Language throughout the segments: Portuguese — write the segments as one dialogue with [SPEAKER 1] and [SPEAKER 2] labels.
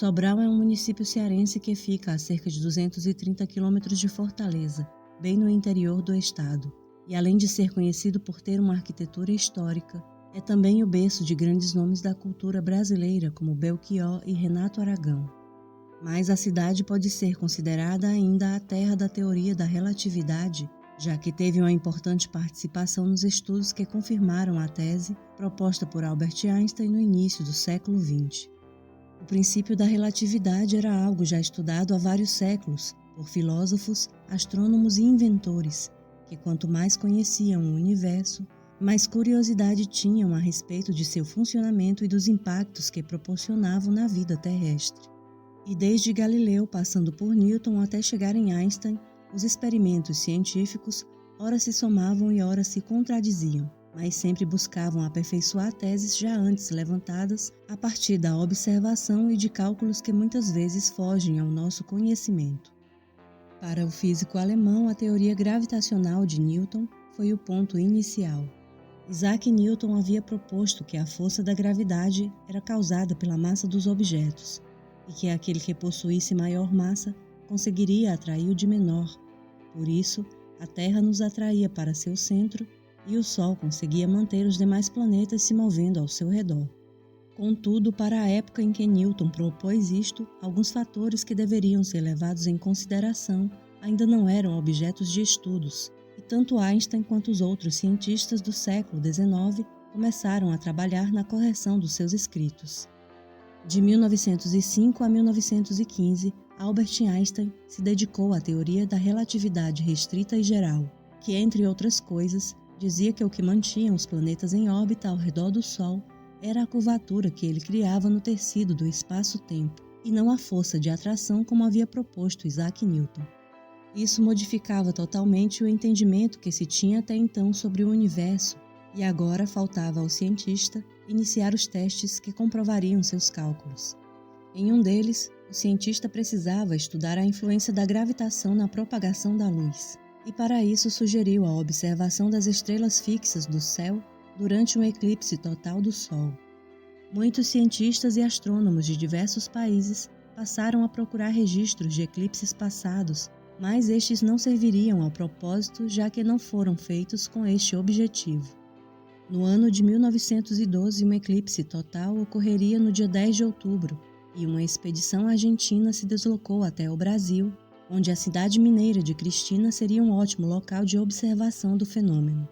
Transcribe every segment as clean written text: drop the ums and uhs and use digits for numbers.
[SPEAKER 1] Sobral é um município cearense que fica a cerca de 230 quilômetros de Fortaleza, bem no interior do estado. E além de ser conhecido por ter uma arquitetura histórica, é também o berço de grandes nomes da cultura brasileira como Belchior e Renato Aragão. Mas a cidade pode ser considerada ainda a terra da teoria da relatividade, já que teve uma importante participação nos estudos que confirmaram a tese proposta por Albert Einstein no início do século XX. O princípio da relatividade era algo já estudado há vários séculos por filósofos, astrônomos e inventores, que quanto mais conheciam o universo, mais curiosidade tinham a respeito de seu funcionamento e dos impactos que proporcionavam na vida terrestre. E desde Galileu, passando por Newton até chegar em Einstein, os experimentos científicos ora se somavam e ora se contradiziam, mas sempre buscavam aperfeiçoar teses já antes levantadas a partir da observação e de cálculos que muitas vezes fogem ao nosso conhecimento. Para o físico alemão, a teoria gravitacional de Newton foi o ponto inicial. Isaac Newton havia proposto que a força da gravidade era causada pela massa dos objetos, e que aquele que possuísse maior massa conseguiria atrair o de menor. Por isso, a Terra nos atraía para seu centro e o Sol conseguia manter os demais planetas se movendo ao seu redor. Contudo, para a época em que Newton propôs isto, alguns fatores que deveriam ser levados em consideração ainda não eram objetos de estudos, e tanto Einstein quanto os outros cientistas do século XIX começaram a trabalhar na correção dos seus escritos. De 1905 a 1915, Albert Einstein se dedicou à teoria da relatividade restrita e geral, que, entre outras coisas, dizia que o que mantinha os planetas em órbita ao redor do Sol era a curvatura que ele criava no tecido do espaço-tempo, e não a força de atração como havia proposto Isaac Newton. Isso modificava totalmente o entendimento que se tinha até então sobre o universo, e agora faltava ao cientista iniciar os testes que comprovariam seus cálculos. Em um deles, o cientista precisava estudar a influência da gravitação na propagação da luz, e para isso sugeriu a observação das estrelas fixas do céu durante um eclipse total do Sol. Muitos cientistas e astrônomos de diversos países passaram a procurar registros de eclipses passados, mas estes não serviriam ao propósito, já que não foram feitos com este objetivo. No ano de 1912, um eclipse total ocorreria no dia 10 de outubro, e uma expedição argentina se deslocou até o Brasil, onde a cidade mineira de Cristina seria um ótimo local de observação do fenômeno.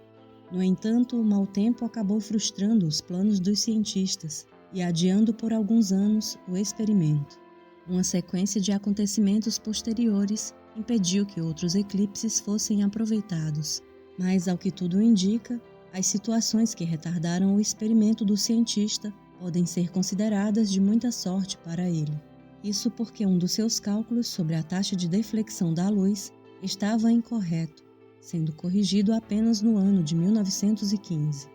[SPEAKER 1] No entanto, o mau tempo acabou frustrando os planos dos cientistas e adiando por alguns anos o experimento. Uma sequência de acontecimentos posteriores impediu que outros eclipses fossem aproveitados, mas, ao que tudo indica, as situações que retardaram o experimento do cientista podem ser consideradas de muita sorte para ele. Isso porque um dos seus cálculos sobre a taxa de deflexão da luz estava incorreto, sendo corrigido apenas no ano de 1915.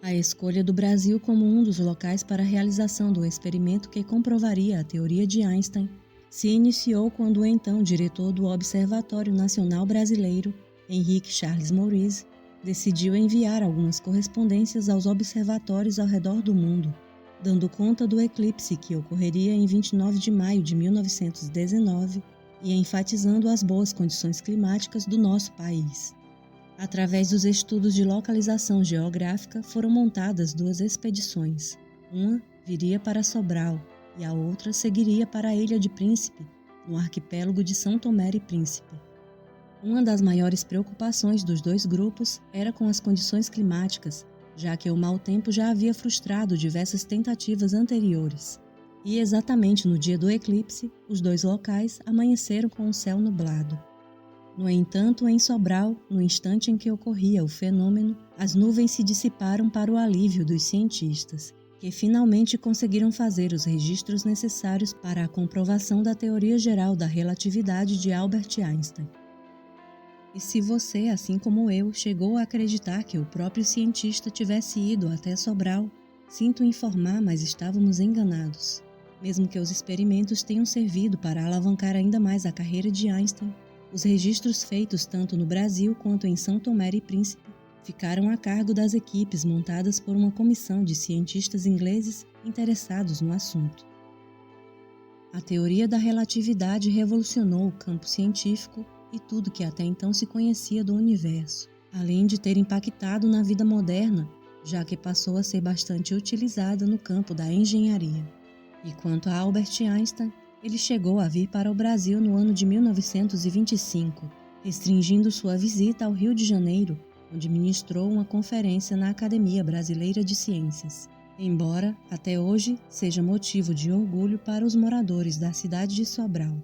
[SPEAKER 1] A escolha do Brasil como um dos locais para a realização do experimento que comprovaria a teoria de Einstein se iniciou quando o então diretor do Observatório Nacional Brasileiro, Henrique Charles Maurice, decidiu enviar algumas correspondências aos observatórios ao redor do mundo, dando conta do eclipse que ocorreria em 29 de maio de 1919 e enfatizando as boas condições climáticas do nosso país. Através dos estudos de localização geográfica foram montadas duas expedições. Uma viria para Sobral e a outra seguiria para a Ilha de Príncipe, no arquipélago de São Tomé e Príncipe. Uma das maiores preocupações dos dois grupos era com as condições climáticas, já que o mau tempo já havia frustrado diversas tentativas anteriores. E exatamente no dia do eclipse, os dois locais amanheceram com o céu nublado. No entanto, em Sobral, no instante em que ocorria o fenômeno, as nuvens se dissiparam para o alívio dos cientistas, que finalmente conseguiram fazer os registros necessários para a comprovação da teoria geral da relatividade de Albert Einstein. E se você, assim como eu, chegou a acreditar que o próprio cientista tivesse ido até Sobral, sinto informar, mas estávamos enganados. Mesmo que os experimentos tenham servido para alavancar ainda mais a carreira de Einstein, os registros feitos tanto no Brasil quanto em São Tomé e Príncipe ficaram a cargo das equipes montadas por uma comissão de cientistas ingleses interessados no assunto. A teoria da relatividade revolucionou o campo científico e tudo que até então se conhecia do universo, além de ter impactado na vida moderna, já que passou a ser bastante utilizada no campo da engenharia. E quanto a Albert Einstein, ele chegou a vir para o Brasil no ano de 1925, restringindo sua visita ao Rio de Janeiro, onde ministrou uma conferência na Academia Brasileira de Ciências. Embora, até hoje, seja motivo de orgulho para os moradores da cidade de Sobral.